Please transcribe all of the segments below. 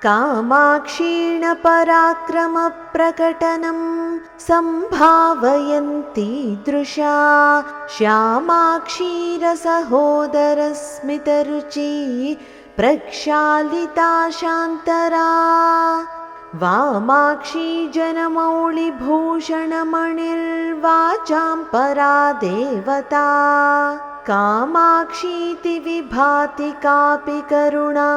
कामाक्षीण पराक्रमप्रकटनं सम्भावयन्ती दृशा श्यामाक्षीरसहोदरस्मितरुची प्रक्षालिता शान्तरा वामाक्षी जनमौलिभूषणमणिर्वाचां परा देवता कामाक्षीति विभाति कापि करुणा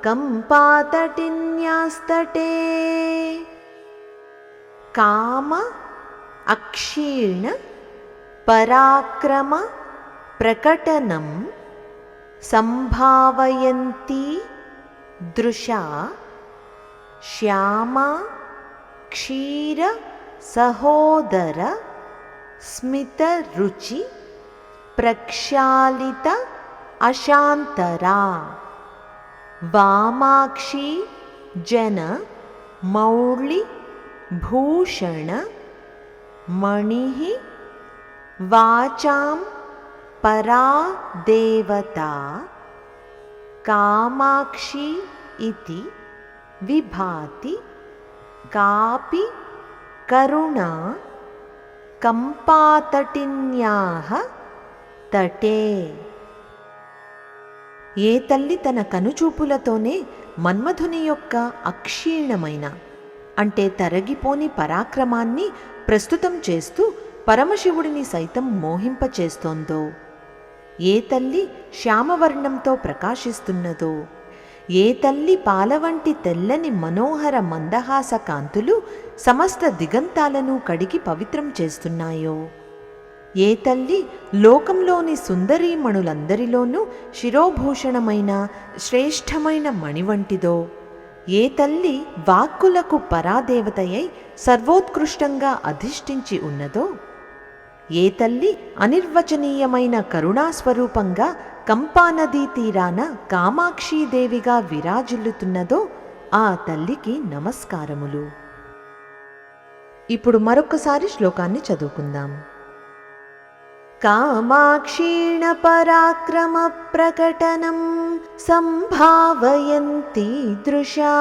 कम्पातटिन्यास्तटे काम अक्षीण पराक्रम प्रकटनं सम्भावयन्ती दृशा श्यामा क्षीर सहोदर स्मितरुचि प्रक्षालित अशान्तरा वामाक्षी जन मौळि भूषण मणिः वाचां परा देवता कामाक्षी इति विभाति कापि करुणा కంపాతటిన్యాః తటే. ఏ తల్లి తన కనుచూపులతోనే మన్మధుని యొక్క అక్షీణమైన అంటే తరగిపోని పరాక్రమాన్ని ప్రస్తుతం చేస్తూ పరమశివుడిని సైతం మోహింపచేస్తోందో, ఏ తల్లి శ్యామవర్ణంతో ప్రకాశిస్తున్నదో, ఏ తల్లి పాలవంటి తెల్లని మనోహర మందహాస కాంతులు సమస్త దిగంతాలను కడిగి పవిత్రం చేస్తున్నాయో, ఏ తల్లి లోకంలోని సుందరీమణులందరిలోనూ శిరోభూషణమైన శ్రేష్టమైన మణి వంటిదో, ఏ తల్లి వాక్కులకు పరాదేవతయై సర్వోత్కృష్టంగా అధిష్ఠించి ఉన్నదో, ఏ తల్లి అనిర్వచనీయమైన కరుణాస్వరూపంగా కంపానదీ తీరాన కామాక్షీదేవిగా విరాజిల్లుతున్నదో ఆ తల్లికి నమస్కారములు. ఇప్పుడు మరొకసారి శ్లోకాన్ని చదువుకుందాం. కామాక్షీణ పరాక్రమ ప్రకటనం సంభావయంతి దృశా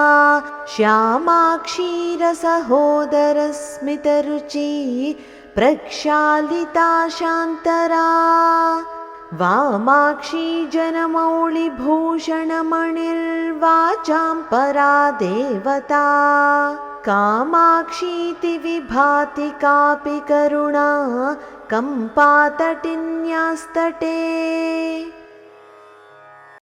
శ్యామాక్షీర సహోదర స్మితరుచి ప్రక్షాళితా శాంతరా వామాక్షీ జనమౌళిభూషణమణిర్వాచాం పరా దేవతా కామాక్షీతి విభాతి కాపి కరుణా కంపాతటిన్యాస్తటే.